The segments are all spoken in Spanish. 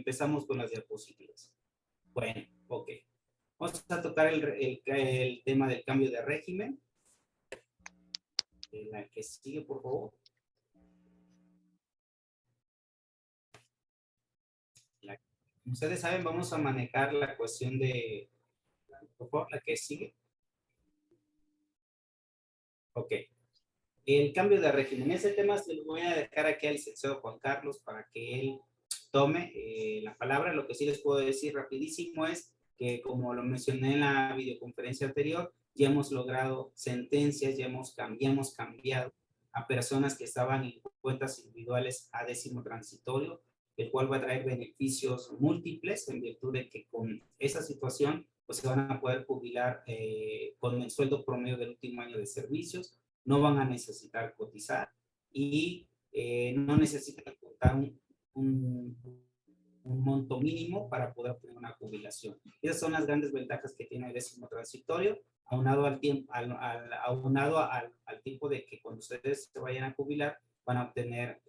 empezamos con las diapositivas. Bueno, ok. Vamos a tocar el tema del cambio de régimen. La que sigue, por favor. Como ustedes saben, vamos a manejar la cuestión de, por favor, la que sigue. Ok. El cambio de régimen. Ese tema se lo voy a dejar aquí al licenciado Juan Carlos para que él tome la palabra. Lo que sí les puedo decir rapidísimo es que, como lo mencioné en la videoconferencia anterior, ya hemos logrado sentencias, ya hemos cambiado a personas que estaban en cuentas individuales a décimo transitorio, el cual va a traer beneficios múltiples en virtud de que con esa situación pues se van a poder jubilar con el sueldo promedio del último año de servicios, no van a necesitar cotizar y no necesitan contar un monto mínimo para poder obtener una jubilación. Esas son las grandes ventajas que tiene el décimo transitorio, aunado al tiempo, al tiempo de que cuando ustedes se vayan a jubilar van a obtener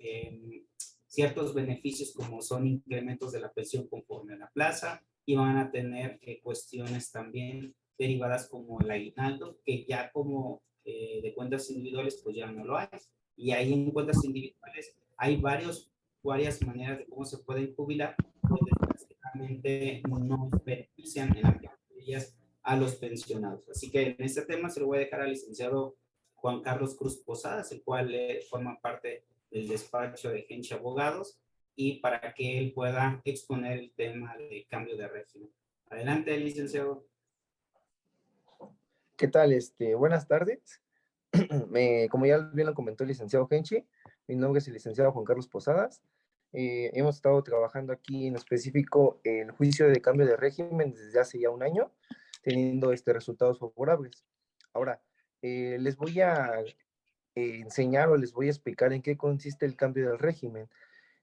ciertos beneficios como son incrementos de la pensión conforme a la plaza y van a tener cuestiones también derivadas como el aguinaldo, que ya como de cuentas individuales pues ya no lo hay. Y ahí en cuentas individuales hay varias maneras de cómo se pueden jubilar, que desgraciadamente no benefician en la mayoría de ellas a los pensionados. Así que en este tema se lo voy a dejar al licenciado Juan Carlos Cruz Posadas, el cual forma parte del despacho de Genchi Abogados, y para que él pueda exponer el tema de cambio de régimen. Adelante, licenciado. ¿Qué tal? Buenas tardes. Como ya bien lo comentó el licenciado Genchi, mi nombre es el licenciado Juan Carlos Posadas. Hemos estado trabajando aquí en específico el juicio de cambio de régimen desde hace ya un año, teniendo resultados favorables. Ahora, les voy a enseñar o les voy a explicar en qué consiste el cambio del régimen.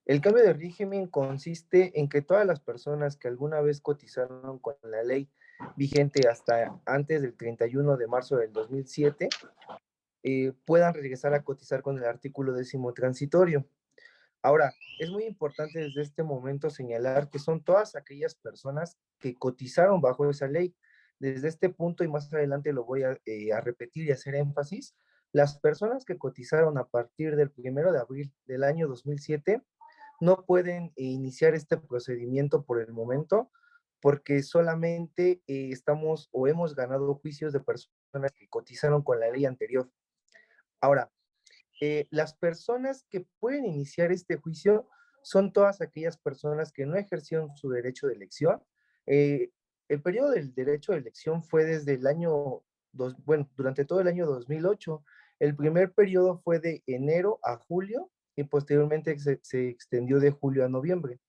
El cambio de régimen consiste en que todas las personas que alguna vez cotizaron con la ley vigente hasta antes del 31 de marzo del 2007 puedan regresar a cotizar con el artículo 10º transitorio. Ahora, es muy importante desde este momento señalar que son todas aquellas personas que cotizaron bajo esa ley. Desde este punto y más adelante lo voy a repetir y hacer énfasis, las personas que cotizaron a partir del 1 de abril del año 2007 no pueden iniciar este procedimiento por el momento porque solamente estamos o hemos ganado juicios de personas que cotizaron con la ley anterior. Ahora, las personas que pueden iniciar este juicio son todas aquellas personas que no ejercieron su derecho de elección. El periodo del derecho de elección fue desde el año, durante todo el año 2008. El primer periodo fue de enero a julio y posteriormente se extendió de julio a noviembre.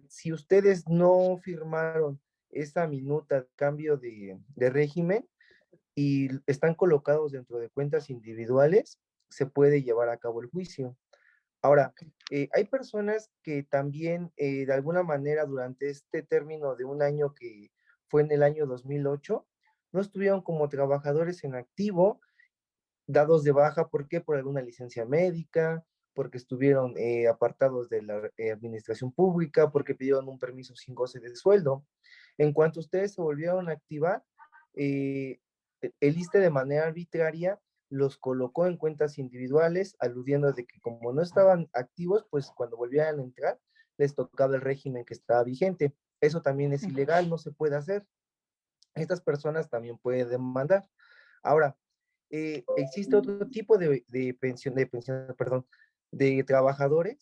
Si ustedes no firmaron esa minuta de cambio de régimen y están colocados dentro de cuentas individuales, se puede llevar a cabo el juicio. Ahora, hay personas que también de alguna manera durante este término de un año que fue en el año 2008, no estuvieron como trabajadores en activo, dados de baja, ¿por qué? Por alguna licencia médica, porque estuvieron apartados de la administración pública, porque pidieron un permiso sin goce de sueldo. En cuanto ustedes se volvieron a activar, el ISSSTE de manera arbitraria los colocó en cuentas individuales, aludiendo de que como no estaban activos, pues cuando volvieran a entrar, les tocaba el régimen que estaba vigente. Eso también es ilegal, no se puede hacer. Estas personas también pueden demandar. Ahora, existe otro tipo de trabajadores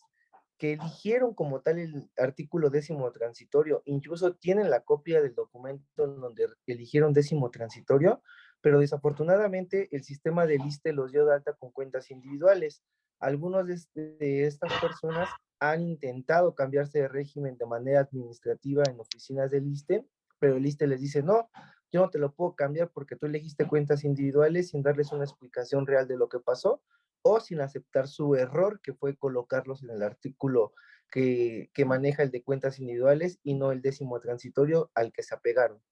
que eligieron como tal el artículo 10º transitorio, incluso tienen la copia del documento en donde eligieron 10º transitorio, pero desafortunadamente el sistema del ISSSTE los dio de alta con cuentas individuales. Algunos de estas personas han intentado cambiarse de régimen de manera administrativa en oficinas del ISSSTE, pero el ISSSTE les dice, no, yo no te lo puedo cambiar porque tú elegiste cuentas individuales sin darles una explicación real de lo que pasó o sin aceptar su error, que fue colocarlos en el artículo que maneja el de cuentas individuales y no el 10º transitorio al que se apegaron.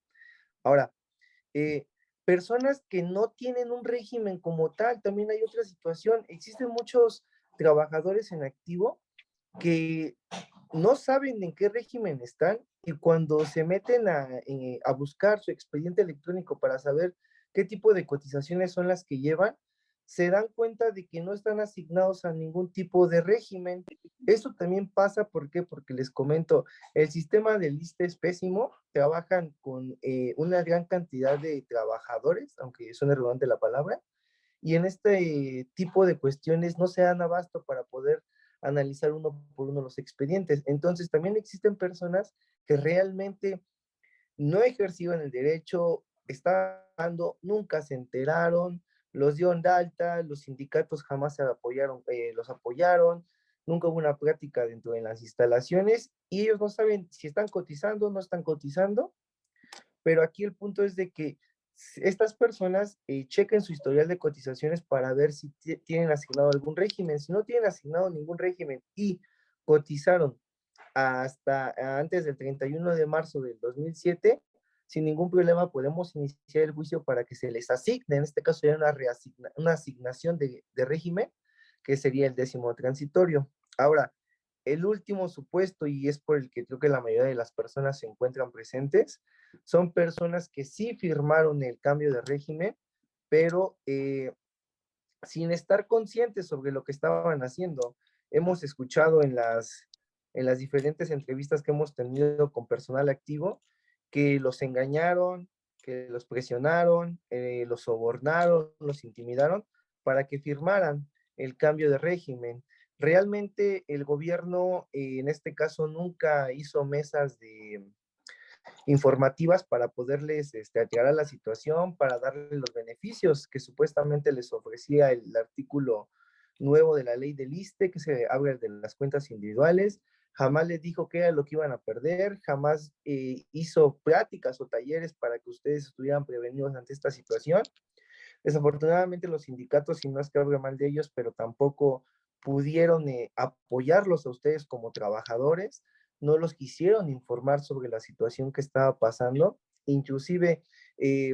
Ahora, personas que no tienen un régimen como tal, también hay otra situación. Existen muchos trabajadores en activo que no saben en qué régimen están y cuando se meten a buscar su expediente electrónico para saber qué tipo de cotizaciones son las que llevan, se dan cuenta de que no están asignados a ningún tipo de régimen. Eso también pasa, ¿por qué? Porque les comento, el sistema del ISSSTE es pésimo, trabajan con una gran cantidad de trabajadores, aunque suene redundante la palabra, y en este tipo de cuestiones no se dan abasto para poder analizar uno por uno los expedientes. Entonces, también existen personas que realmente no ejercieron el derecho, estando, nunca se enteraron, los dieron de alta, los sindicatos jamás se apoyaron, los apoyaron, nunca hubo una práctica dentro de las instalaciones y ellos no saben si están cotizando o no están cotizando, pero aquí el punto es de que estas personas chequen su historial de cotizaciones para ver si tienen asignado algún régimen. Si no tienen asignado ningún régimen y cotizaron hasta antes del 31 de marzo del 2007, sin ningún problema podemos iniciar el juicio para que se les asigne, en este caso sería una asignación de régimen, que sería el 10º transitorio. Ahora, el último supuesto, y es por el que creo que la mayoría de las personas se encuentran presentes, son personas que sí firmaron el cambio de régimen, pero sin estar conscientes sobre lo que estaban haciendo. Hemos escuchado en las diferentes entrevistas que hemos tenido con personal activo que los engañaron, que los presionaron, los sobornaron, los intimidaron para que firmaran el cambio de régimen. Realmente el gobierno, en este caso, nunca hizo mesas informativas para poderles aclarar la situación, para darles los beneficios que supuestamente les ofrecía el artículo nuevo de la ley del ISSSTE, que se habla de las cuentas individuales. Jamás les dijo qué era lo que iban a perder, jamás hizo pláticas o talleres para que ustedes estuvieran prevenidos ante esta situación. Desafortunadamente los sindicatos, y no es que hable mal de ellos, pero tampoco pudieron apoyarlos a ustedes como trabajadores, no los quisieron informar sobre la situación que estaba pasando, inclusive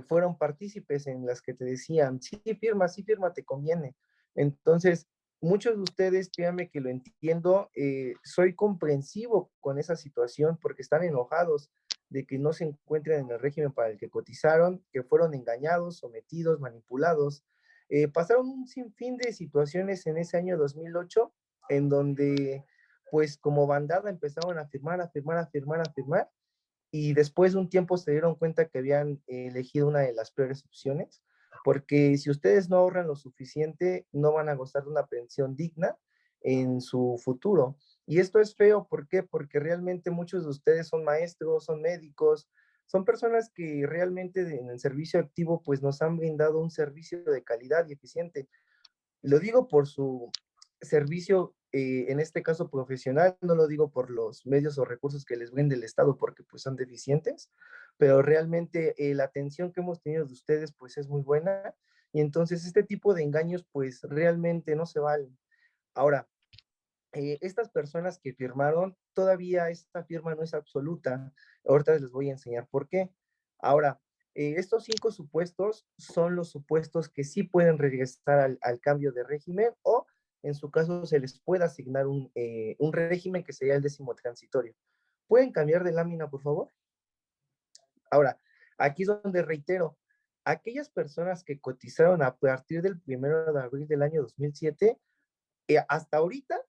fueron partícipes en las que te decían, sí firma, te conviene. Entonces, muchos de ustedes, créanme que lo entiendo, soy comprensivo con esa situación porque están enojados de que no se encuentren en el régimen para el que cotizaron, que fueron engañados, sometidos, manipulados. Pasaron un sinfín de situaciones en ese año 2008 en donde pues como bandada empezaron a firmar, a firmar, a firmar, a firmar, y después de un tiempo se dieron cuenta que habían elegido una de las peores opciones, porque si ustedes no ahorran lo suficiente, no van a gozar de una pensión digna en su futuro. Y esto es feo, ¿por qué? Porque realmente muchos de ustedes son maestros, son médicos, son personas que realmente en el servicio activo pues nos han brindado un servicio de calidad y eficiente. Lo digo por su servicio, en este caso profesional, no lo digo por los medios o recursos que les brinde el Estado porque pues son deficientes, pero realmente la atención que hemos tenido de ustedes pues es muy buena y entonces este tipo de engaños pues realmente no se valen. Ahora, estas personas que firmaron, todavía esta firma no es absoluta. Ahorita les voy a enseñar por qué. Ahora, estos 5 supuestos son los supuestos que sí pueden regresar al cambio de régimen o en su caso se les puede asignar un régimen que sería el 10º transitorio. ¿Pueden cambiar de lámina, por favor? Ahora, aquí es donde reitero, aquellas personas que cotizaron a partir del 1 de abril del año 2007, hasta ahorita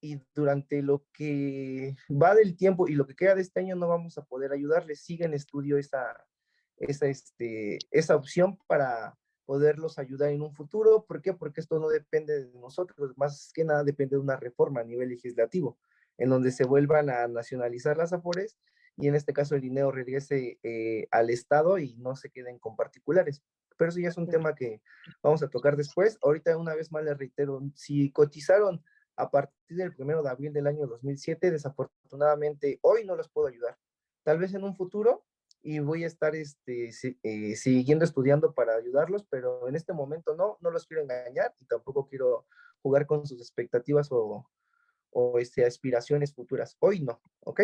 y durante lo que va del tiempo y lo que queda de este año no vamos a poder ayudarles. Sigue en estudio esa opción para poderlos ayudar en un futuro. ¿Por qué? Porque esto no depende de nosotros, más que nada depende de una reforma a nivel legislativo, en donde se vuelvan a nacionalizar las AFORES y en este caso el dinero regrese al Estado y no se queden con particulares. Pero eso ya es un tema que vamos a tocar después. Ahorita una vez más les reitero, si cotizaron a partir del 1 de abril del año 2007, desafortunadamente hoy no los puedo ayudar. Tal vez en un futuro y voy a estar siguiendo estudiando para ayudarlos, pero en este momento no los quiero engañar y tampoco quiero jugar con sus expectativas o aspiraciones futuras. Hoy no, ¿ok?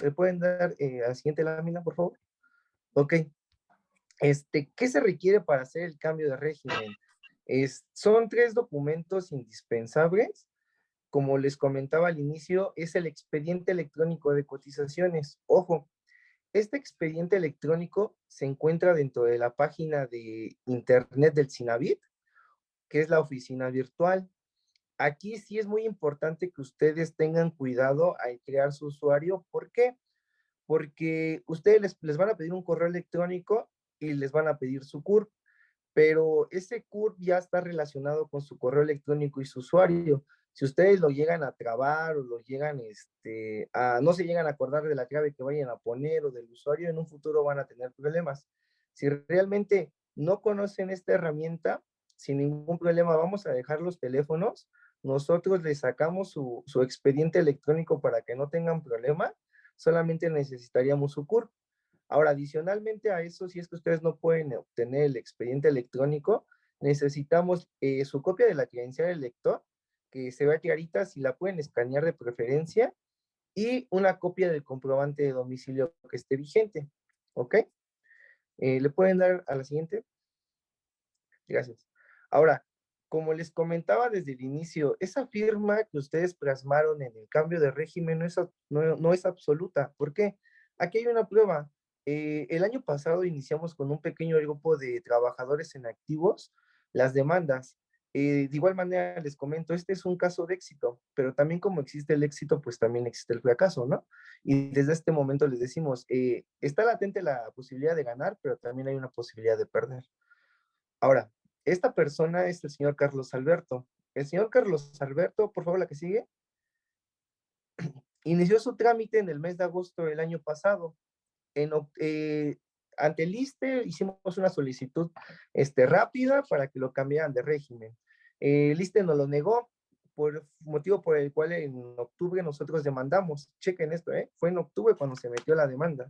¿Le pueden dar a la siguiente lámina, por favor? Ok. ¿Qué se requiere para hacer el cambio de régimen? Son 3 documentos indispensables como les comentaba al inicio, es el expediente electrónico de cotizaciones. Ojo, este expediente electrónico se encuentra dentro de la página de internet del Sinavit, que es la oficina virtual. Aquí sí es muy importante que ustedes tengan cuidado al crear su usuario. ¿Por qué? Porque ustedes les van a pedir un correo electrónico y les van a pedir su CURP, pero ese CURP ya está relacionado con su correo electrónico y su usuario. Si ustedes lo llegan a trabar o lo llegan, no se llegan a acordar de la clave que vayan a poner o del usuario, en un futuro van a tener problemas. Si realmente no conocen esta herramienta, sin ningún problema vamos a dejar los teléfonos. Nosotros les sacamos su expediente electrónico para que no tengan problema. Solamente necesitaríamos su CURP. Ahora, adicionalmente a eso, si es que ustedes no pueden obtener el expediente electrónico, necesitamos su copia de la credencial del lector, que se vea clarita, si la pueden escanear de preferencia, y una copia del comprobante de domicilio que esté vigente. ¿Ok? ¿Le pueden dar a la siguiente? Gracias. Ahora, como les comentaba desde el inicio, esa firma que ustedes plasmaron en el cambio de régimen no es absoluta. ¿Por qué? Aquí hay una prueba. El año pasado iniciamos con un pequeño grupo de trabajadores en activos las demandas. De igual manera, les comento, este es un caso de éxito, pero también como existe el éxito, pues también existe el fracaso, ¿no? Y desde este momento les decimos, está latente la posibilidad de ganar, pero también hay una posibilidad de perder. Ahora, esta persona es el señor Carlos Alberto. El señor Carlos Alberto, por favor, la que sigue, inició su trámite en el mes de agosto del año pasado. En, ante el ISSSTE hicimos una solicitud rápida para que lo cambiaran de régimen. El ISSSTE nos lo negó, por motivo por el cual en octubre nosotros demandamos. Chequen esto, fue en octubre cuando se metió la demanda.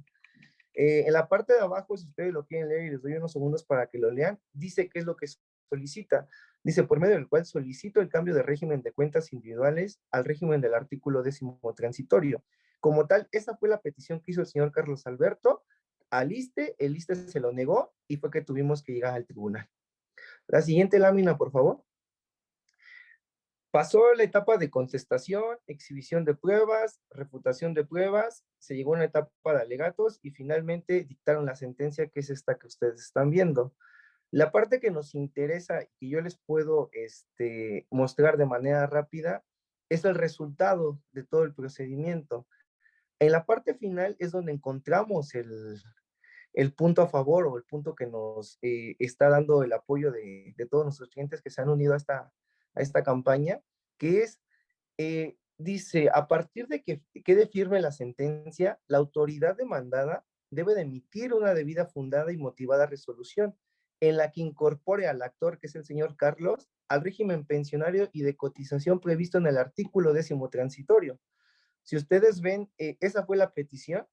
En la parte de abajo, si ustedes lo quieren leer y les doy unos segundos para que lo lean, dice qué es lo que solicita. Dice, por medio del cual solicito el cambio de régimen de cuentas individuales al régimen del artículo 10º transitorio. Como tal, esa fue la petición que hizo el señor Carlos Alberto al ISSSTE, el ISSSTE se lo negó y fue que tuvimos que llegar al tribunal. La siguiente lámina, por favor. Pasó la etapa de contestación, exhibición de pruebas, refutación de pruebas, se llegó a una etapa de alegatos y finalmente dictaron la sentencia, que es esta que ustedes están viendo. La parte que nos interesa y que yo les puedo mostrar de manera rápida es el resultado de todo el procedimiento. En la parte final es donde encontramos el punto a favor o el punto que nos está dando el apoyo de todos nuestros clientes que se han unido a esta campaña, que es, dice, a partir de que quede firme la sentencia, la autoridad demandada debe de emitir una debida, fundada y motivada resolución en la que incorpore al actor, que es el señor Carlos, al régimen pensionario y de cotización previsto en el artículo 10º transitorio. Si ustedes ven, esa fue la petición,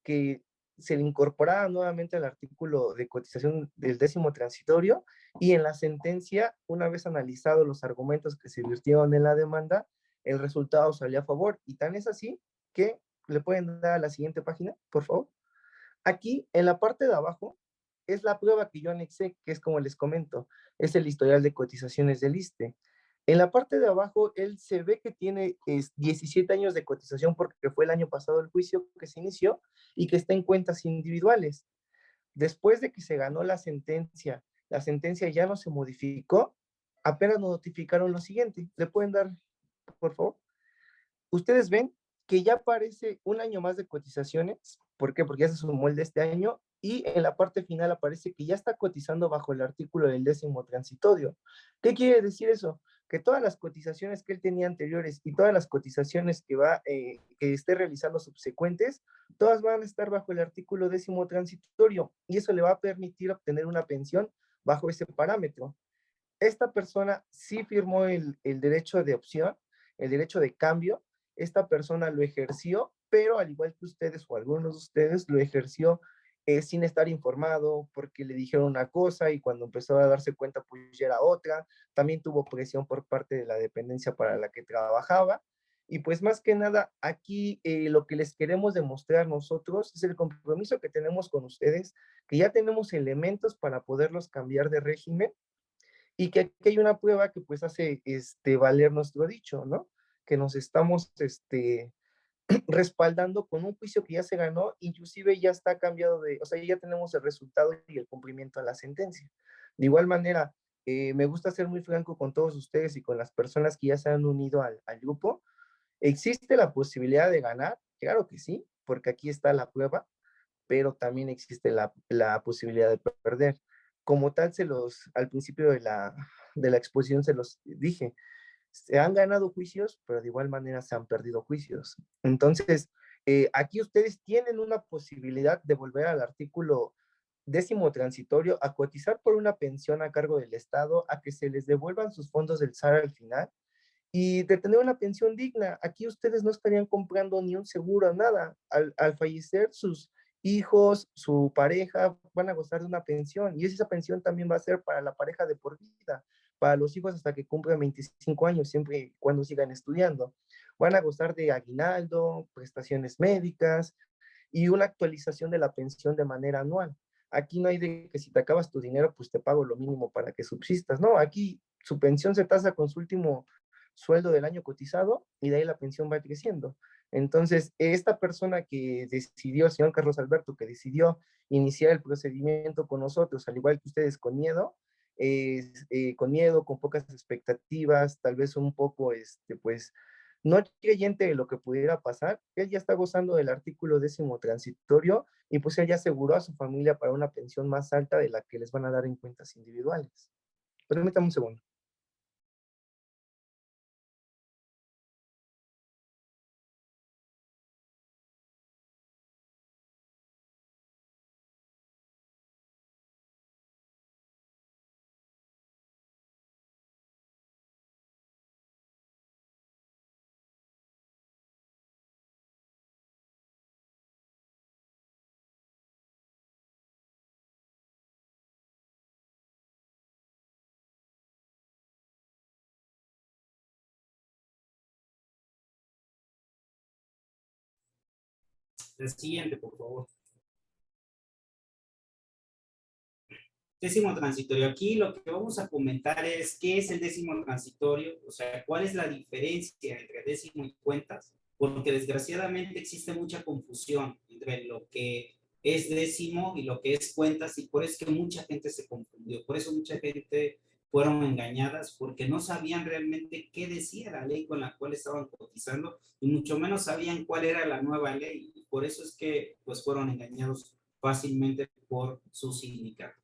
que se le incorporaba nuevamente al artículo de cotización del 10º transitorio, y en la sentencia, una vez analizados los argumentos que se virtieron en la demanda, el resultado salió a favor, y tan es así que le pueden dar a la siguiente página, por favor. Aquí, en la parte de abajo, es la prueba que yo anexé, que es como les comento, es el historial de cotizaciones del ISSSTE. En la parte de abajo, él se ve que tiene 17 años de cotización porque fue el año pasado el juicio que se inició y que está en cuentas individuales. Después de que se ganó la sentencia ya no se modificó, apenas nos notificaron lo siguiente. ¿Le pueden dar, por favor? Ustedes ven que ya aparece un año más de cotizaciones. ¿Por qué? Porque ya se sumó el de este año, y en la parte final aparece que ya está cotizando bajo el artículo del 10º transitorio. ¿Qué quiere decir eso? Que todas las cotizaciones que él tenía anteriores y todas las cotizaciones que esté realizando subsecuentes, todas van a estar bajo el artículo 10º transitorio, y eso le va a permitir obtener una pensión bajo ese parámetro. Esta persona sí firmó el derecho de opción, el derecho de cambio. Esta persona lo ejerció, pero al igual que ustedes o algunos de ustedes, lo ejerció sin estar informado, porque le dijeron una cosa y cuando empezó a darse cuenta, pues ya era otra. También tuvo presión por parte de la dependencia para la que trabajaba. Y pues más que nada, aquí lo que les queremos demostrar nosotros es el compromiso que tenemos con ustedes, que ya tenemos elementos para poderlos cambiar de régimen, y que aquí hay una prueba que pues hace valer nuestro dicho, ¿no? que nos estamos respaldando con un juicio que ya se ganó, inclusive ya está cambiado de, o sea, ya tenemos el resultado y el cumplimiento a la sentencia. De igual manera, me gusta ser muy franco con todos ustedes y con las personas que ya se han unido al grupo. ¿Existe la posibilidad de ganar? Claro que sí, porque aquí está la prueba, pero también existe la posibilidad de perder. Como tal, al principio de la exposición se los dije, se han ganado juicios, pero de igual manera se han perdido juicios. Entonces, aquí ustedes tienen una posibilidad de volver al artículo 10º transitorio, a cotizar por una pensión a cargo del Estado, a que se les devuelvan sus fondos del SAR al final y de tener una pensión digna. Aquí ustedes no estarían comprando ni un seguro, nada. Al fallecer, sus hijos, su pareja van a gozar de una pensión y esa pensión también va a ser para la pareja de por vida, para los hijos hasta que cumplan 25 años, siempre y cuando sigan estudiando. Van a gozar de aguinaldo, prestaciones médicas y una actualización de la pensión de manera anual. Aquí no hay de que si te acabas tu dinero, pues te pago lo mínimo para que subsistas. No, aquí su pensión se tasa con su último sueldo del año cotizado y de ahí la pensión va creciendo. Entonces, esta persona que decidió, el señor Carlos Alberto, que decidió iniciar el procedimiento con nosotros, al igual que ustedes, con miedo, con pocas expectativas, tal vez un poco, pues, no creyente de lo que pudiera pasar, él ya está gozando del artículo 10º transitorio y pues él ya aseguró a su familia para una pensión más alta de la que les van a dar en cuentas individuales. Permítame un segundo. El siguiente, por favor. Décimo transitorio. Aquí lo que vamos a comentar es qué es el décimo transitorio, o sea, cuál es la diferencia entre décimo y cuentas, porque desgraciadamente existe mucha confusión entre lo que es décimo y lo que es cuentas, y por eso es que mucha gente se confundió, por eso mucha gente fueron engañadas, porque no sabían realmente qué decía la ley con la cual estaban cotizando, y mucho menos sabían cuál era la nueva ley, y por eso es que pues fueron engañados fácilmente por su sindicato.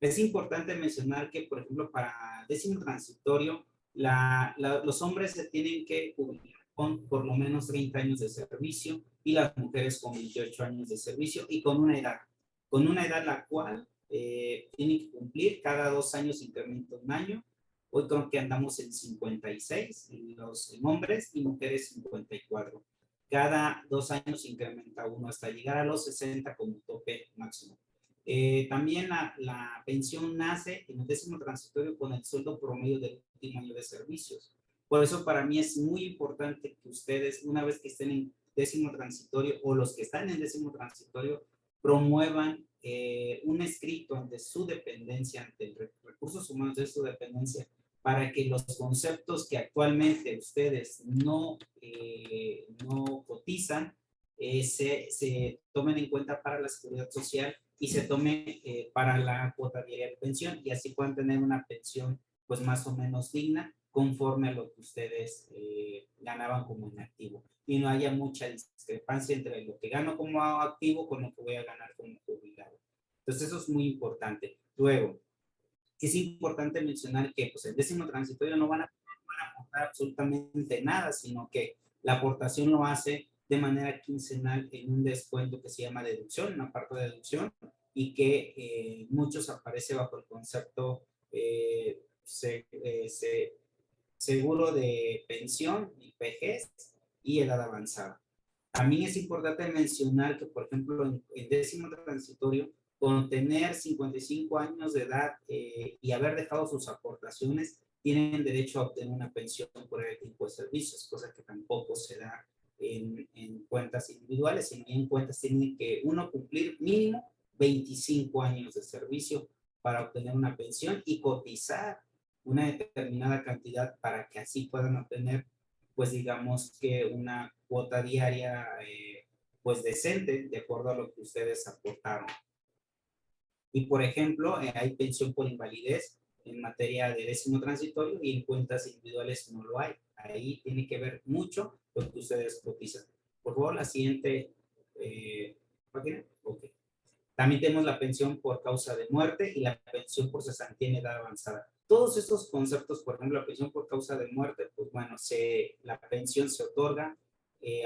Es importante mencionar que, por ejemplo, para décimo transitorio, los hombres se tienen que cubrir con por lo menos 30 años de servicio y las mujeres con 28 años de servicio y con una edad la cual tienen que cumplir cada 2 años, incrementa un año. Hoy creo que andamos en 56 en hombres y mujeres 54. Cada 2 años incrementa uno hasta llegar a los 60 como tope máximo. También la pensión nace en el décimo transitorio con el sueldo promedio del último año de servicios. Por eso para mí es muy importante que ustedes, una vez que estén en décimo transitorio o los que están en décimo transitorio, promuevan un escrito ante su dependencia, ante el recursos humanos de su dependencia, para que los conceptos que actualmente ustedes no cotizan se tomen en cuenta para la seguridad social y se tome para la cuota diaria de pensión y así puedan tener una pensión pues más o menos digna conforme a lo que ustedes ganaban como inactivo y no haya mucha discrepancia entre lo que gano como activo con lo que voy a ganar como jubilado. Entonces eso es muy importante. Luego, es importante mencionar que pues, el décimo transitorio no van a aportar absolutamente nada, sino que la aportación lo hace de manera quincenal en un descuento que se llama deducción, una parte de deducción, y que muchos aparece bajo el concepto seguro de pensión, vejez y edad avanzada. También es importante mencionar que, por ejemplo, en décimo transitorio, con tener 55 años de edad y haber dejado sus aportaciones, tienen derecho a obtener una pensión por el tipo de servicios, cosa que tampoco se da en cuentas individuales, sino en cuentas tienen que uno cumplir mínimo 25 años de servicio para obtener una pensión y cotizar una determinada cantidad para que así puedan obtener pues digamos que una cuota diaria pues decente, de acuerdo a lo que ustedes aportaron. Y por ejemplo, hay pensión por invalidez en materia de décimo transitorio y en cuentas individuales no lo hay. Ahí tiene que ver mucho lo que ustedes cotizan. Por favor, la siguiente página. Ok. También tenemos la pensión por causa de muerte y la pensión por cesantía en edad avanzada. Todos estos conceptos, por ejemplo, la pensión por causa de muerte, pues bueno, la pensión se otorga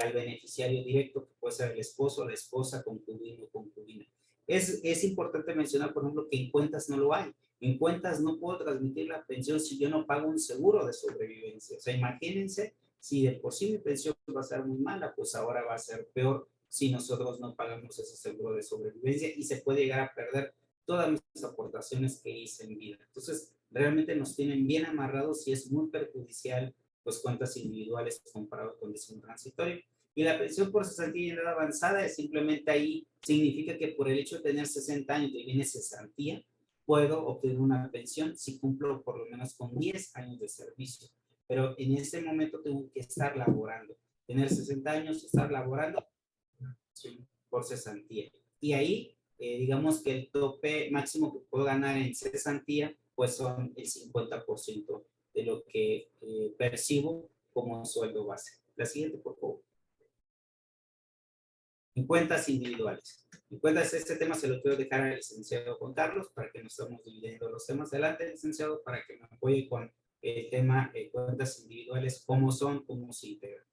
al beneficiario directo, que puede ser el esposo, la esposa, concubino o concubina. Es importante mencionar, por ejemplo, que en cuentas no lo hay. En cuentas no puedo transmitir la pensión si yo no pago un seguro de sobrevivencia. O sea, imagínense, si de por sí mi pensión va a ser muy mala, pues ahora va a ser peor si nosotros no pagamos ese seguro de sobrevivencia y se puede llegar a perder todas mis aportaciones que hice en vida. Entonces, realmente nos tienen bien amarrados y es muy perjudicial, pues, cuentas individuales comparado con el transitorio. Y la pensión por cesantía y edad avanzada es simplemente ahí, significa que por el hecho de tener 60 años y viene cesantía, puedo obtener una pensión si cumplo por lo menos con 10 años de servicio. Pero en ese momento tengo que estar laborando. Tener 60 años, estar laborando por cesantía. Y ahí, digamos que el tope máximo que puedo ganar en cesantía, pues son el 50% de lo que percibo como sueldo base. La siguiente, por favor. En cuentas individuales. En cuentas, este tema se lo quiero dejar al licenciado Juan Carlos para que nos estamos dividiendo los temas. Adelante, licenciado, para que me apoye con el tema de cuentas individuales, cómo son, cómo se integran.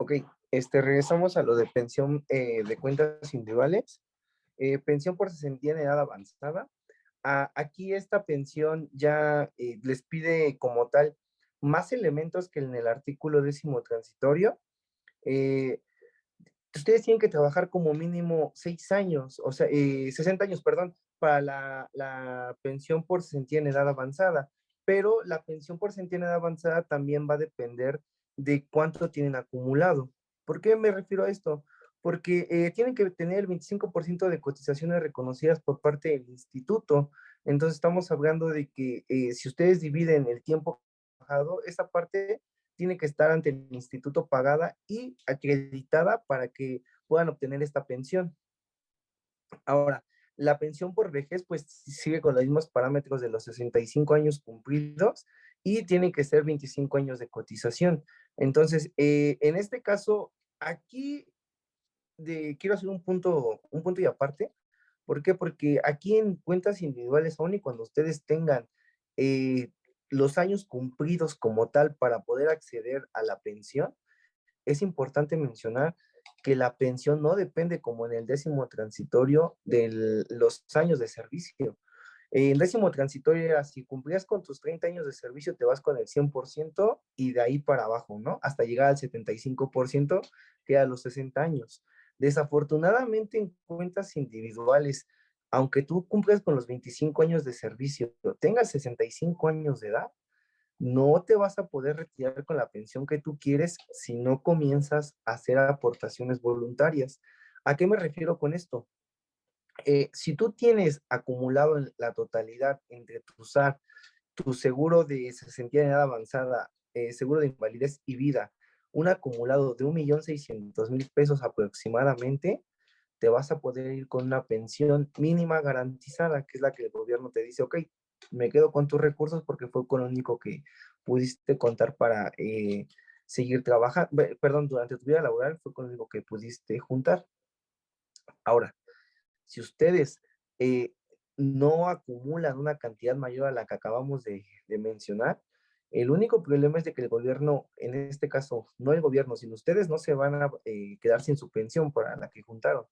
Ok, regresamos a lo de pensión de cuentas individuales. Pensión por cesantía en edad avanzada. Aquí esta pensión ya les pide como tal más elementos que en el artículo 10º transitorio. Ustedes tienen que trabajar como mínimo 6 años, o sea, 60 años, perdón, para la pensión por cesantía en edad avanzada. Pero la pensión por cesantía en edad avanzada también va a depender de cuánto tienen acumulado. ¿Por qué me refiero a esto? Porque tienen que tener el 25% de cotizaciones reconocidas por parte del instituto. Entonces estamos hablando de que si ustedes dividen el tiempo trabajado, esa parte tiene que estar ante el instituto pagada y acreditada para que puedan obtener esta pensión. Ahora, la pensión por vejez pues sigue con los mismos parámetros de los 65 años cumplidos y tiene que ser 25 años de cotización. Entonces, en este caso, aquí quiero hacer un punto y aparte. ¿Por qué? Porque aquí en cuentas individuales, aún y cuando ustedes tengan eh, los años cumplidos como tal para poder acceder a la pensión, es importante mencionar que la pensión no depende, como en el 10º transitorio, de los años de servicio. En 10º transitorio era, si cumplías con tus 30 años de servicio, te vas con el 100% y de ahí para abajo, ¿no? Hasta llegar al 75%, que a los 60 años. Desafortunadamente, en cuentas individuales, aunque tú cumplas con los 25 años de servicio, tengas 65 años de edad, no te vas a poder retirar con la pensión que tú quieres si no comienzas a hacer aportaciones voluntarias. ¿A qué me refiero con esto? Si tú tienes acumulado en la totalidad entre tu SAR, tu seguro de cesantía de edad avanzada, seguro de invalidez y vida, un acumulado de 1.600.000 pesos aproximadamente, te vas a poder ir con una pensión mínima garantizada, que es la que el gobierno te dice, ok, me quedo con tus recursos porque fue con lo único que pudiste contar para seguir trabajando, perdón, durante tu vida laboral fue con lo único que pudiste juntar. Ahora, si ustedes no acumulan una cantidad mayor a la que acabamos de mencionar, el único problema es de que el gobierno, en este caso, no el gobierno, sino ustedes no se van a quedar sin su pensión para la que juntaron,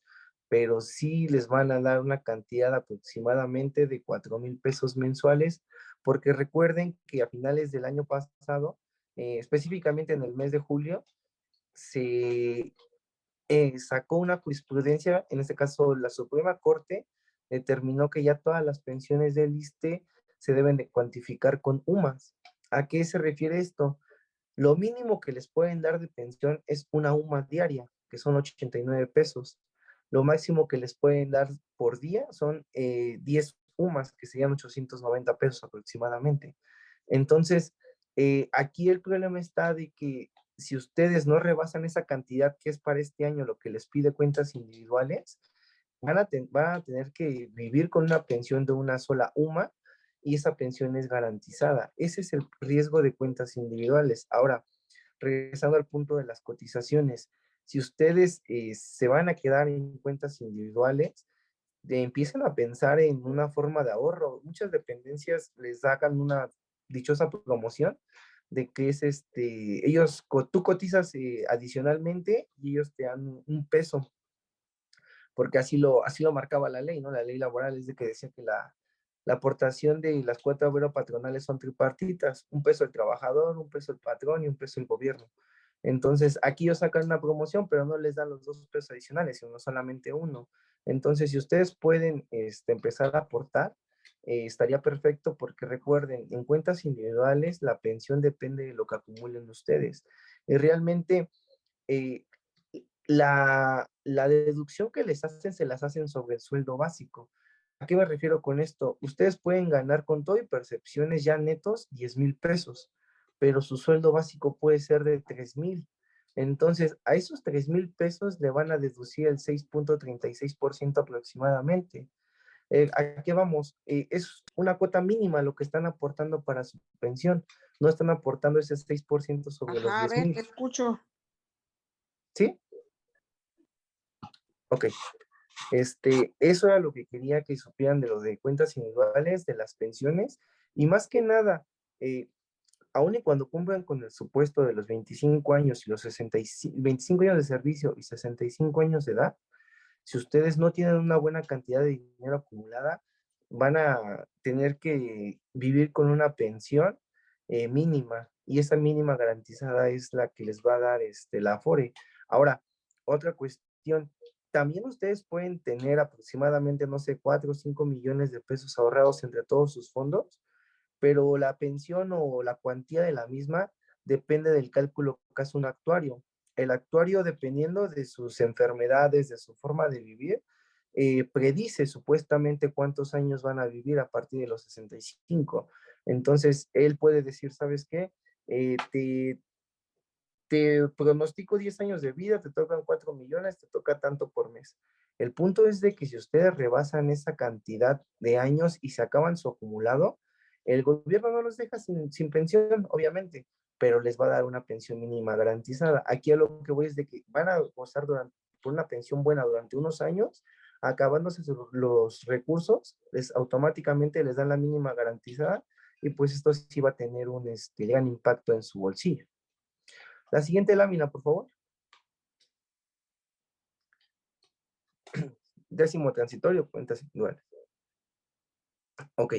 pero sí les van a dar una cantidad aproximadamente de 4,000 pesos mensuales, porque recuerden que a finales del año pasado, específicamente en el mes de julio, se sacó una jurisprudencia, en este caso la Suprema Corte determinó que ya todas las pensiones del ISSSTE se deben de cuantificar con UMAS. ¿A qué se refiere esto? Lo mínimo que les pueden dar de pensión es una UMA diaria, que son 89 pesos. lo máximo que les pueden dar por día son 10 UMAS, que serían 890 pesos aproximadamente. Entonces, aquí el problema está de que si ustedes no rebasan esa cantidad que es para este año lo que les pide cuentas individuales, van a tener que vivir con una pensión de una sola UMA y esa pensión es garantizada. Ese es el riesgo de cuentas individuales. Ahora, regresando al punto de las cotizaciones, si ustedes se van a quedar en cuentas individuales, empiecen a pensar en una forma de ahorro. Muchas dependencias les hagan una dichosa promoción de que es tú cotizas adicionalmente y ellos te dan un peso, porque así lo marcaba la ley, ¿no? La ley laboral es de que decía que la aportación de las cuotas obrero patronales son tripartitas, un peso el trabajador, un peso el patrón y un peso el gobierno. Entonces, aquí ellos sacan una promoción, pero no les dan los 2 pesos adicionales, sino solamente uno. Entonces, si ustedes pueden empezar a aportar, estaría perfecto porque recuerden, en cuentas individuales la pensión depende de lo que acumulen ustedes. Y realmente eh, la deducción que les hacen se las hacen sobre el sueldo básico. ¿A qué me refiero con esto? Ustedes pueden ganar con todo y percepciones ya netos 10,000 pesos, pero su sueldo básico puede ser de 3,000. Entonces, a esos 3,000 pesos le van a deducir el 6,36% aproximadamente. ¿A qué vamos? Es una cuota mínima lo que están aportando para su pensión. No están aportando ese 6% sobre los Ajá, a diez ver, mil. te escucho. ¿Sí? Ok. Eso era lo que quería que supieran de lo de cuentas individuales, de las pensiones, y más que nada, eh, aun y cuando cumplan con el supuesto de los 25 años y los 25 años de servicio y 65 años de edad, si ustedes no tienen una buena cantidad de dinero acumulada, van a tener que vivir con una pensión mínima, y esa mínima garantizada es la que les va a dar la Afore. Ahora, otra cuestión, también ustedes pueden tener aproximadamente, no sé, 4 o 5 millones de pesos ahorrados entre todos sus fondos, pero la pensión o la cuantía de la misma depende del cálculo que hace un actuario. El actuario, dependiendo de sus enfermedades, de su forma de vivir, predice supuestamente cuántos años van a vivir a partir de los 65. Entonces, él puede decir, ¿sabes qué? Eh, te, te pronostico 10 años de vida, te tocan 4 millones, te toca tanto por mes. El punto es de que si ustedes rebasan esa cantidad de años y se acaban su acumulado, el gobierno no los deja sin pensión, obviamente, pero les va a dar una pensión mínima garantizada. Aquí a lo que voy es de que van a gozar por una pensión buena durante unos años, acabándose los recursos, automáticamente les dan la mínima garantizada, y pues esto sí va a tener un gran impacto en su bolsillo. La siguiente lámina, por favor. Décimo transitorio, cuentas individuales. Ok.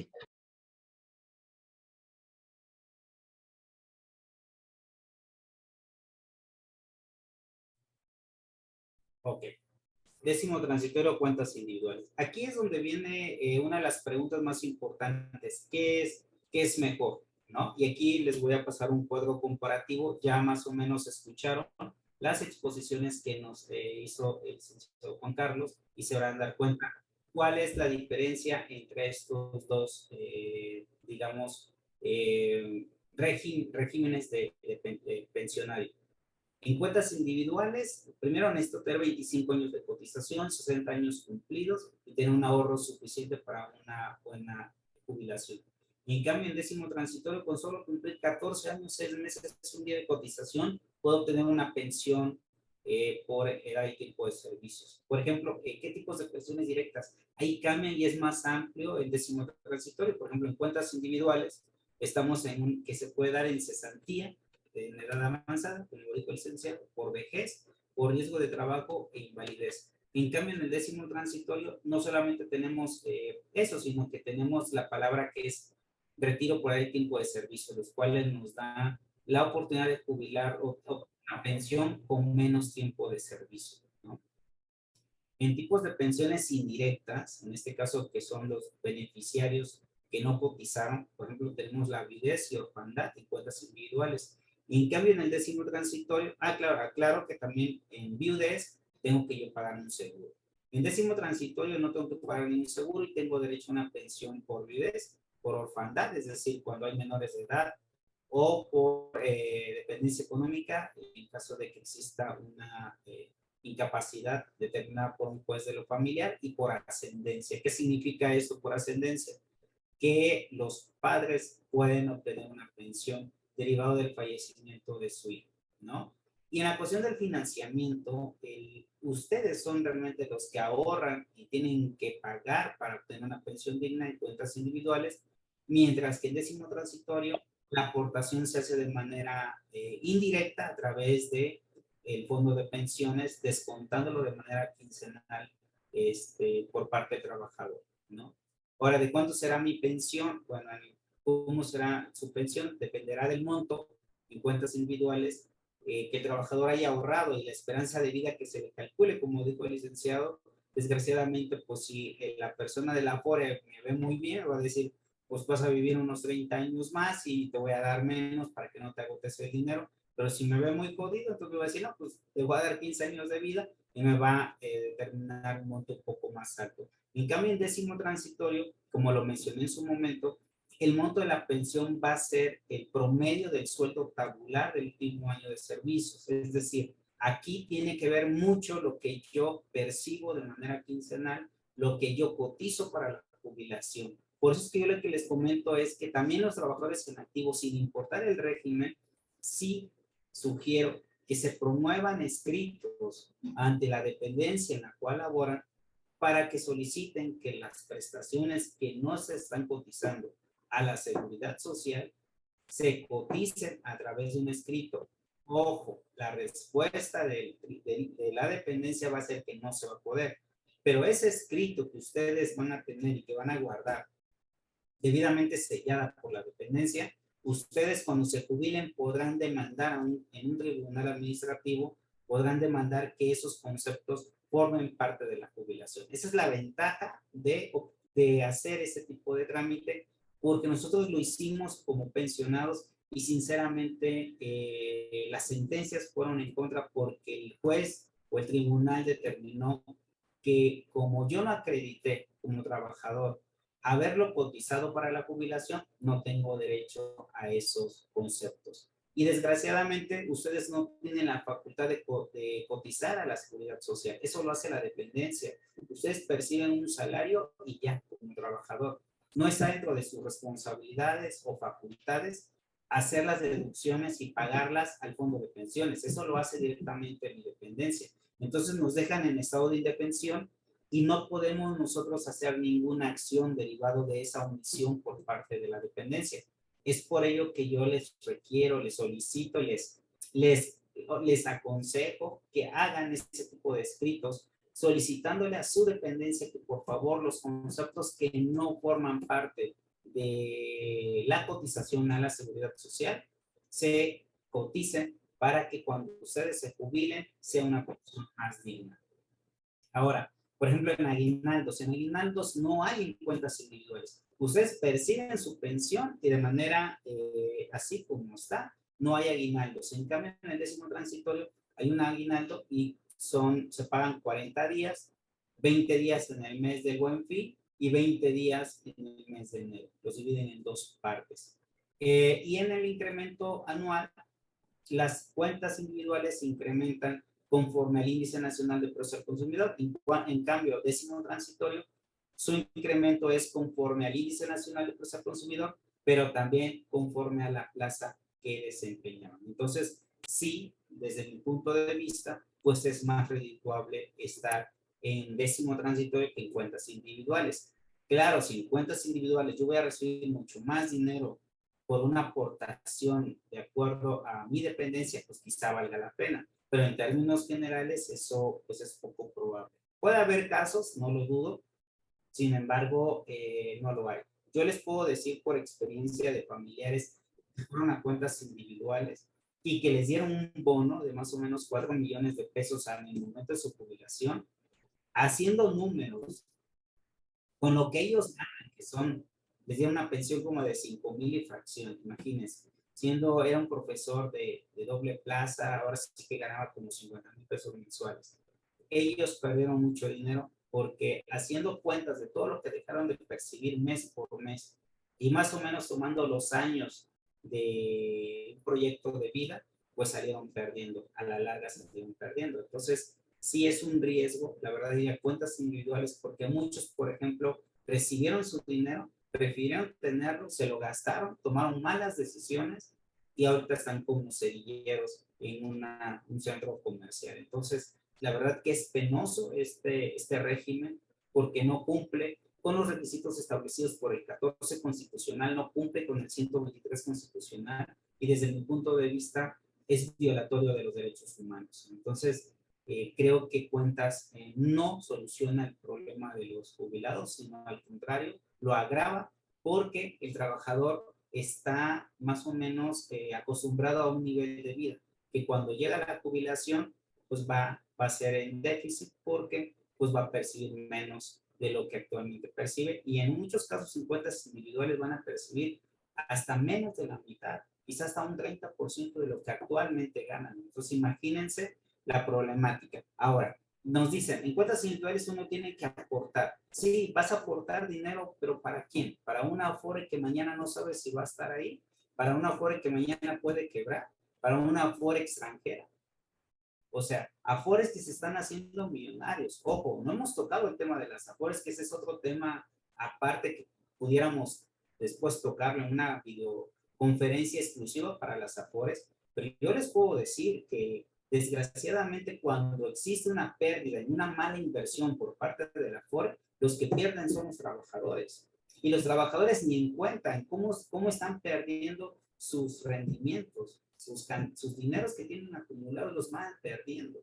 Ok. Décimo transitorio, cuentas individuales. Aquí es donde viene una de las preguntas más importantes. Qué es mejor? ¿No? Y aquí les voy a pasar un cuadro comparativo. Ya más o menos escucharon las exposiciones que nos hizo el licenciado Juan Carlos y se van a dar cuenta cuál es la diferencia entre estos dos, digamos, regímenes de pensionario. En cuentas individuales, primero necesito tener 25 años de cotización, 60 años cumplidos y tener un ahorro suficiente para una buena jubilación. Y en cambio, en décimo transitorio, con solo cumplir 14 años, 6 meses, un día de cotización, puedo obtener una pensión por edad y tiempo de servicios. Por ejemplo, ¿qué tipos de pensiones directas? Ahí cambian y es más amplio el décimo transitorio. Por ejemplo, en cuentas individuales, estamos en que se puede dar en cesantía, en edad avanzada, como dijo el licenciado, por vejez, por riesgo de trabajo e invalidez. En cambio, en el décimo transitorio, no solamente tenemos eso, sino que tenemos la palabra que es retiro por el tiempo de servicio, los cuales nos da la oportunidad de jubilar o una pensión con menos tiempo de servicio, ¿no? En tipos de pensiones indirectas, en este caso que son los beneficiarios que no cotizaron, por ejemplo, tenemos la viudez y orfandad en cuentas individuales. Y en cambio, en el décimo transitorio, claro, aclaro que también en viudez tengo que yo pagar un seguro. En décimo transitorio no tengo que pagar ningún seguro y tengo derecho a una pensión por viudez, por orfandad, es decir, cuando hay menores de edad, o por dependencia económica, en caso de que exista una incapacidad determinada por un juez de lo familiar, y por ascendencia. ¿Qué significa esto por ascendencia? Que los padres pueden obtener una pensión derivado del fallecimiento de su hijo, ¿no? Y en la cuestión del financiamiento, ustedes son realmente los que ahorran y tienen que pagar para obtener una pensión digna en cuentas individuales, mientras que en décimo transitorio la aportación se hace de manera indirecta a través de el fondo de pensiones, descontándolo de manera quincenal por parte del trabajador, ¿no? Ahora, ¿de cuánto será mi pensión? Bueno, ¿cómo será su pensión? Dependerá del monto en cuentas individuales que el trabajador haya ahorrado y la esperanza de vida que se le calcule, como dijo el licenciado. Desgraciadamente, pues si la persona de la Afore me ve muy bien, va a decir, pues vas a vivir unos 30 años más y te voy a dar menos para que no te agotes el dinero. Pero si me ve muy jodido, entonces me va a decir, no, pues te voy a dar 15 años de vida y me va a determinar un monto un poco más alto. En cambio, en décimo transitorio, como lo mencioné en su momento, el monto de la pensión va a ser el promedio del sueldo tabular del último año de servicios. Es decir, aquí tiene que ver mucho lo que yo percibo de manera quincenal, lo que yo cotizo para la jubilación. Por eso es que yo lo que les comento es que también los trabajadores en activo, sin importar el régimen, sí sugiero que se promuevan escritos ante la dependencia en la cual laboran para que soliciten que las prestaciones que no se están cotizando a la seguridad social se coticen a través de un escrito. Ojo, la respuesta de la dependencia va a ser que no se va a poder, pero ese escrito que ustedes van a tener y que van a guardar debidamente sellada por la dependencia, ustedes cuando se jubilen podrán demandar en un tribunal administrativo, podrán demandar que esos conceptos formen parte de la jubilación. Esa es la ventaja de hacer ese tipo de trámite, porque nosotros lo hicimos como pensionados y sinceramente las sentencias fueron en contra porque el juez o el tribunal determinó que como yo no acredité como trabajador haberlo cotizado para la jubilación, no tengo derecho a esos conceptos. Y desgraciadamente, ustedes no tienen la facultad de cotizar a la seguridad social. Eso lo hace la dependencia. Ustedes perciben un salario y ya, como trabajador. No está dentro de sus responsabilidades o facultades hacer las deducciones y pagarlas al fondo de pensiones. Eso lo hace directamente mi dependencia. Entonces nos dejan en estado de indefensión y no podemos nosotros hacer ninguna acción derivado de esa omisión por parte de la dependencia. Es por ello que yo les requiero, les solicito, les aconsejo que hagan este tipo de escritos solicitándole a su dependencia que por favor los conceptos que no forman parte de la cotización a la seguridad social se coticen para que cuando ustedes se jubilen sea una pensión más digna. Ahora, por ejemplo, en aguinaldos no hay cuentas individuales. Ustedes perciben su pensión y de manera así como está, no hay aguinaldos. En cambio, en el décimo transitorio hay un aguinaldo y se pagan 40 días, 20 días en el mes de Buen Fin y 20 días en el mes de enero. Los dividen en dos partes. Y en el incremento anual, las cuentas individuales se incrementan conforme al índice nacional de precios al consumidor. En cambio, décimo transitorio, su incremento es conforme al índice nacional de precios al consumidor, pero también conforme a la plaza que desempeñaban. Entonces, sí, desde mi punto de vista, pues es más redituable estar en décimo transitorio que en cuentas individuales. Claro, si en cuentas individuales yo voy a recibir mucho más dinero por una aportación de acuerdo a mi dependencia, pues quizá valga la pena. Pero en términos generales, eso pues es poco probable. Puede haber casos, no lo dudo, sin embargo, no lo hay. Yo les puedo decir por experiencia de familiares que fueron a cuentas individuales y que les dieron un bono de más o menos 4 millones de pesos en el momento de su jubilación, haciendo números con lo que ellos ganan, que son, les dieron una pensión como de 5,000 y fracción, imagínense, era un profesor de doble plaza, ahora sí que ganaba como 50,000 pesos mensuales. Ellos perdieron mucho dinero porque haciendo cuentas de todo lo que dejaron de percibir mes por mes y más o menos tomando los años de un proyecto de vida, pues salieron perdiendo, a la larga salieron perdiendo. Entonces, sí es un riesgo, la verdad diría cuentas individuales, porque muchos, por ejemplo, recibieron su dinero, prefirieron tenerlo, se lo gastaron, tomaron malas decisiones y ahorita están como cerilleros en un centro comercial. Entonces, la verdad que es penoso este régimen porque no cumple con los requisitos establecidos por el 14 constitucional, no cumple con el 123 constitucional y desde mi punto de vista es violatorio de los derechos humanos. Entonces, creo que Cuentas no soluciona el problema de los jubilados, sino al contrario, lo agrava porque el trabajador está más o menos acostumbrado a un nivel de vida que cuando llega la jubilación pues va a ser en déficit porque pues va a percibir menos de lo que actualmente percibe y en muchos casos en cuentas individuales van a percibir hasta menos de la mitad, quizás hasta un 30% de lo que actualmente ganan. Entonces imagínense la problemática. Ahora, nos dicen, en cuentas individuales uno tiene que aportar. Sí, vas a aportar dinero, pero ¿para quién? ¿Para una Afore que mañana no sabe si va a estar ahí? ¿Para una Afore que mañana puede quebrar? ¿Para una Afore extranjera? O sea, Afores que se están haciendo millonarios. Ojo, no hemos tocado el tema de las Afores, que ese es otro tema aparte que pudiéramos después tocarlo en una videoconferencia exclusiva para las Afores. Pero yo les puedo decir que desgraciadamente cuando existe una pérdida y una mala inversión por parte de la Afore, los que pierden son los trabajadores. Y los trabajadores ni en cuenta en cómo están perdiendo sus rendimientos, sus dineros que tienen acumulados los van perdiendo.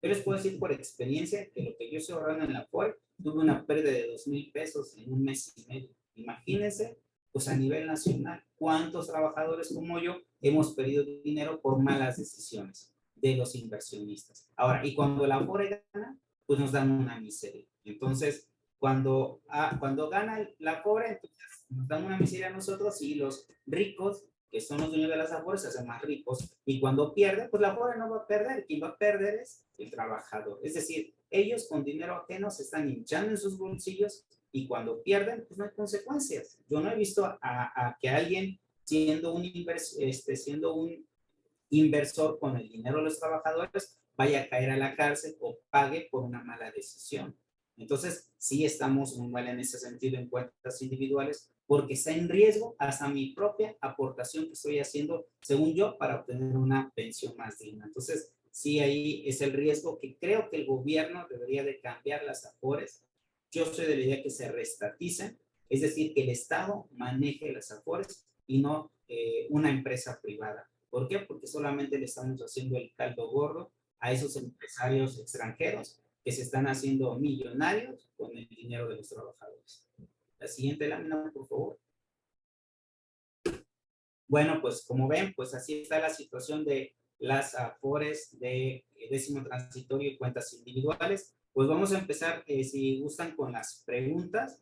Yo les puedo decir por experiencia que lo que yo estoy ahorrando en la FOR, tuve una pérdida de 2,000 pesos en un mes y medio. Imagínense, pues a nivel nacional, cuántos trabajadores como yo hemos perdido dinero por malas decisiones de los inversionistas. Ahora, y cuando la FOR gana, pues nos dan una miseria. Entonces, cuando gana la FOR, entonces nos dan una miseria a nosotros y los ricos que son los dueños de las Afores, se hacen más ricos. Y cuando pierden, pues la Afore no va a perder. Quien va a perder es el trabajador. Es decir, ellos con dinero ajeno se están hinchando en sus bolsillos y cuando pierden, pues no hay consecuencias. Yo no he visto a que alguien siendo un inversor con el dinero de los trabajadores vaya a caer a la cárcel o pague por una mala decisión. Entonces, sí estamos muy mal en ese sentido en cuentas individuales, porque está en riesgo hasta mi propia aportación que estoy haciendo, según yo, para obtener una pensión más digna. Entonces, sí, ahí es el riesgo que creo que el gobierno debería de cambiar las Afores. Yo soy de la idea que se restaticen, es decir, que el Estado maneje las Afores y no una empresa privada. ¿Por qué? Porque solamente le estamos haciendo el caldo gordo a esos empresarios extranjeros que se están haciendo millonarios con el dinero de los trabajadores. La siguiente lámina, por favor. Bueno, pues como ven, pues así está la situación de las Afores de décimo transitorio y cuentas individuales. Pues vamos a empezar, si gustan, con las preguntas.